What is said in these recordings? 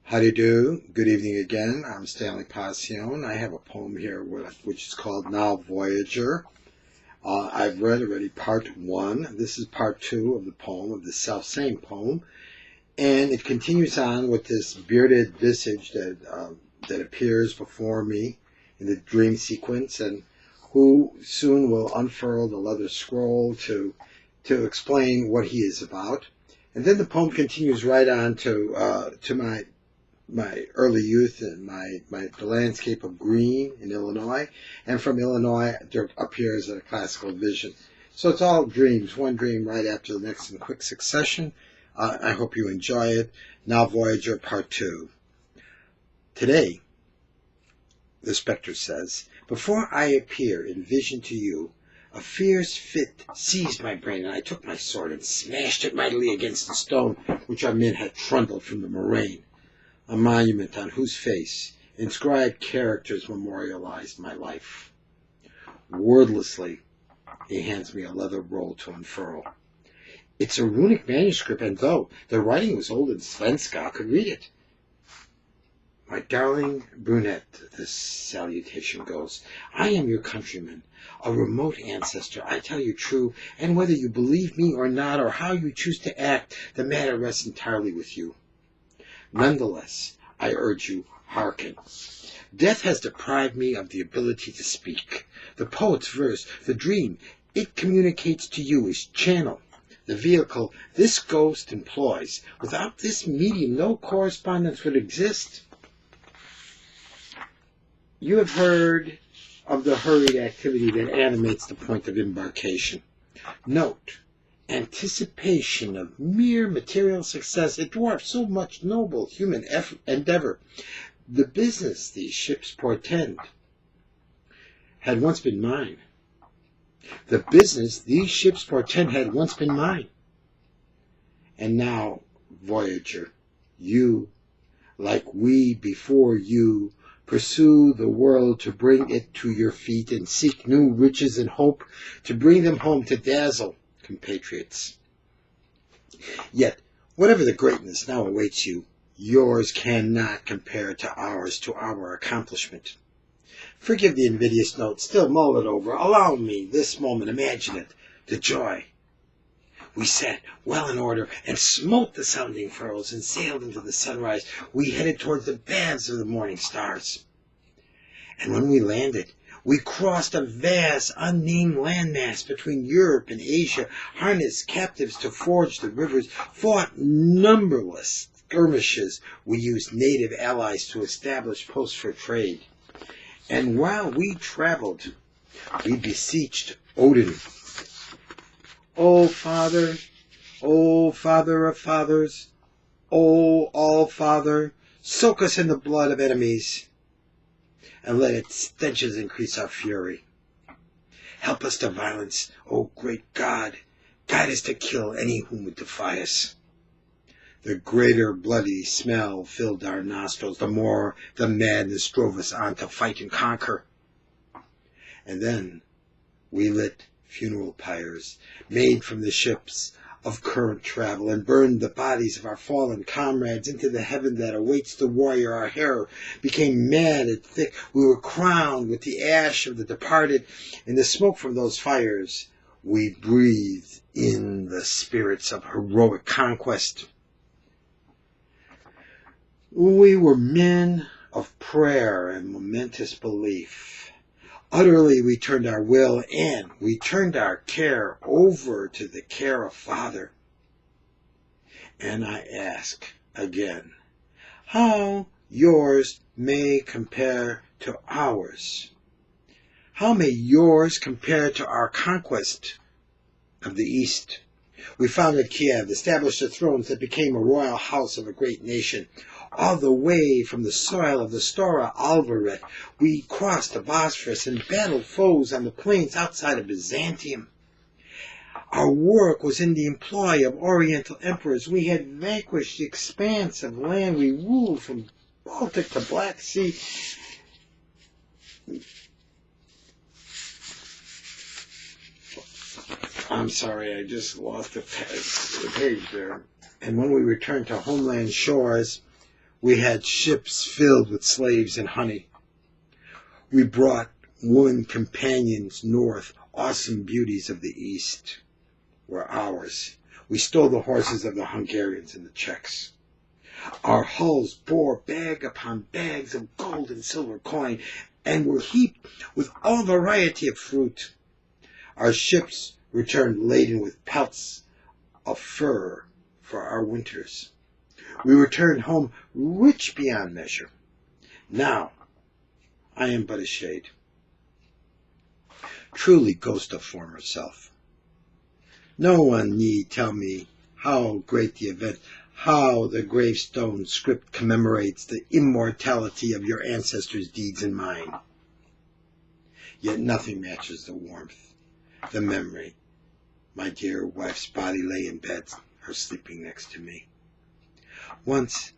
How do you do? Good evening again. I'm Stanley Pacion. I have a poem here which is called Now Voyager. I've read already part 1. This is part 2 of the poem, of the self-same poem. And it continues on with this bearded visage that appears before me in the dream sequence, and who soon will unfurl the leather scroll to explain what he is about. And then the poem continues right on to my early youth and the landscape of green in Illinois, and from Illinois there appears a classical vision. So it's all dreams, one dream right after the next in quick succession. I hope you enjoy it. Now Voyager Part 2. Today, the specter says, before I appear in vision to you, a fierce fit seized my brain, and I took my sword and smashed it mightily against the stone which our men had trundled from the moraine. A monument on whose face inscribed characters memorialized my life. Wordlessly, he hands me a leather roll to unfurl. It's a runic manuscript, and though the writing was old in Svenska, I could read it. My darling Brunet, this salutation goes, I am your countryman, a remote ancestor, I tell you true, and whether you believe me or not, or how you choose to act, the matter rests entirely with you. Nonetheless, I urge you, hearken. Death has deprived me of the ability to speak. The poet's verse, the dream, it communicates to you is channel, the vehicle this ghost employs. Without this medium, no correspondence would exist. You have heard of the hurried activity that animates the point of embarkation. Note, anticipation of mere material success, it dwarfs so much noble human endeavor. The business these ships portend had once been mine. The business these ships portend had once been mine. And now, voyager, you, like we before you, pursue the world to bring it to your feet, and seek new riches and hope to bring them home to dazzle compatriots. Yet, whatever the greatness now awaits you, yours cannot compare to our accomplishment. Forgive the invidious note, still mull it over. Allow me this moment, imagine it, the joy. We sat well in order and smote the sounding furrows and sailed into the sunrise. We headed towards the baths of the morning stars. And when we landed, we crossed a vast, unnamed landmass between Europe and Asia, harnessed captives to forge the rivers, fought numberless skirmishes. We used native allies to establish posts for trade. And while we traveled, we beseeched Odin. O Father of fathers, O All-Father, soak us in the blood of enemies, and let its stenches increase our fury. Help us to violence, O great God. Guide us to kill any whom would defy us. The greater bloody smell filled our nostrils, the more the madness drove us on to fight and conquer. And then we lit funeral pyres, made from the ships of current travel, and burned the bodies of our fallen comrades into the heaven that awaits the warrior. Our hair became matted thick. We were crowned with the ash of the departed. In the smoke from those fires, we breathed in the spirits of heroic conquest. We were men of prayer and momentous belief. Utterly we turned our will, and we turned our care over to the care of Father. And I ask again, how yours may compare to ours? How may yours compare to our conquest of the East? We founded Kiev, established the thrones that became a royal house of a great nation. All the way from the soil of the Stora Alvaret, we crossed the Bosphorus and battled foes on the plains outside of Byzantium. Our work was in the employ of Oriental emperors. We had vanquished the expanse of land. We ruled from Baltic to Black Sea. I'm sorry, I just lost the page there. And when we returned to homeland shores, We had ships filled with slaves and honey. We brought woman companions north. Awesome beauties of the East were ours. We stole the horses of the Hungarians and the Czechs. Our hulls bore bag upon bags of gold and silver coin, and were heaped with all variety of fruit. Our ships returned laden with pelts of fur for our winters. We returned home rich beyond measure. Now I am but a shade. Truly ghost of former self. No one need tell me how great the event, how the gravestone script commemorates the immortality of your ancestors' deeds and mine. Yet nothing matches the warmth, the memory. My dear wife's body lay in bed, her sleeping next to me. Once,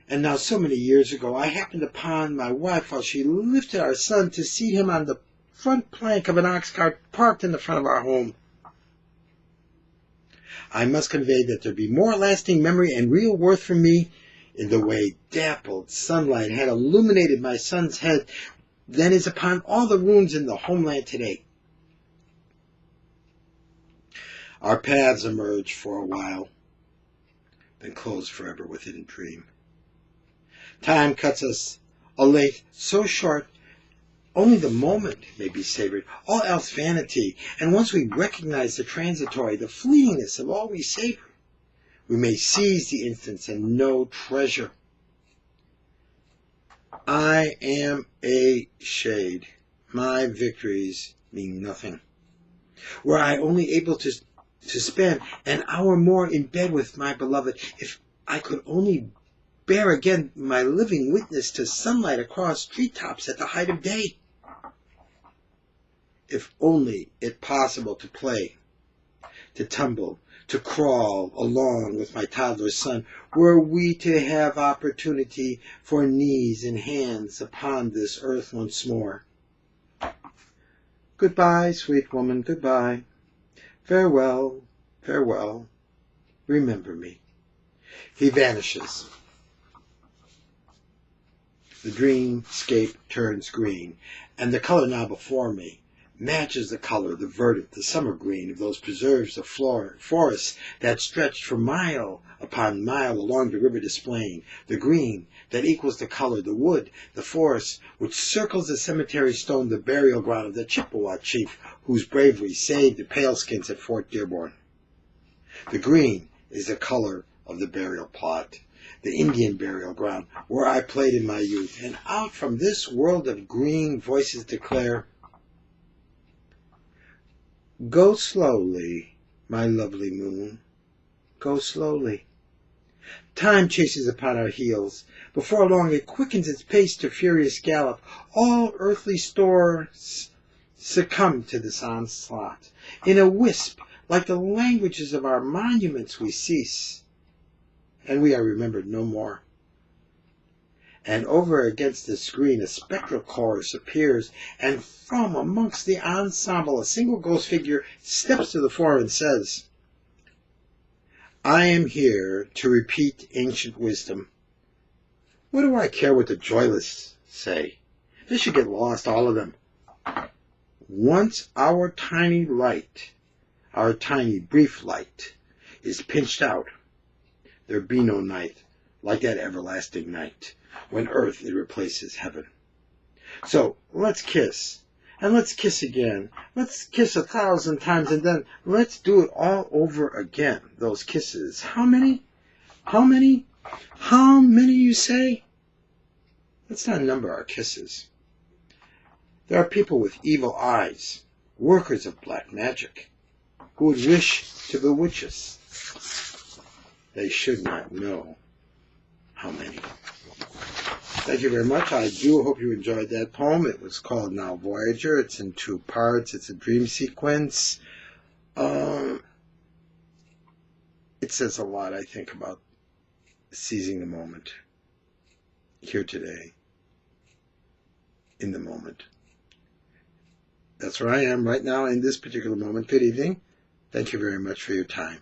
and now so many years ago, I happened upon my wife while she lifted our son to seat him on the front plank of an ox cart parked in the front of our home. I must convey that there be more lasting memory and real worth for me in the way dappled sunlight had illuminated my son's head than is upon all the ruins in the homeland today. Our paths emerge for a while, then close forever within a dream. Time cuts us a length so short, only the moment may be savored, all else vanity. And once we recognize the transitory, the fleetingness of all we savor, we may seize the instants and know treasure. I am a shade. My victories mean nothing. Were I only able to spend an hour more in bed with my beloved, if I could only bear again my living witness to sunlight across treetops at the height of day. If only it possible to play, to tumble, to crawl along with my toddler son, were we to have opportunity for knees and hands upon this earth once more. Goodbye, sweet woman, goodbye. Farewell, farewell. Remember me. He vanishes. The dreamscape turns green, and the color now before me matches the color, the verdant, the summer green of those preserves of forests that stretched for mile upon mile along the river displaying, the green that equals the color, the wood, the forest, which circles the cemetery stone, the burial ground of the Chippewa chief whose bravery saved the Paleskins at Fort Dearborn. The green is the color of the burial plot, the Indian burial ground where I played in my youth, and out from this world of green voices declare, go slowly, my lovely moon, go slowly. Time chases upon our heels. Before long it quickens its pace to furious gallop. All earthly stores succumb to this onslaught. In a wisp, like the languages of our monuments, we cease, and we are remembered no more. And over against the screen a spectral chorus appears, and from amongst the ensemble a single ghost figure steps to the fore and says, I am here to repeat ancient wisdom. What do I care what the joyless say? They should get lost, all of them. Once our tiny light, our tiny brief light, is pinched out, there be no night like that everlasting night, when earth it replaces heaven. So let's kiss, and let's kiss again. Let's kiss 1,000 times, and then let's do it all over again. Those kisses. How many? How many? How many, you say? Let's not number our kisses. There are people with evil eyes, workers of black magic, who would wish to bewitch us. They should not know how many. Thank you very much. I do hope you enjoyed that poem. It was called Now Voyager. It's in 2 parts. It's a dream sequence. It says a lot, I think, about seizing the moment. Here today. In the moment. That's where I am right now in this particular moment. Good evening. Thank you very much for your time.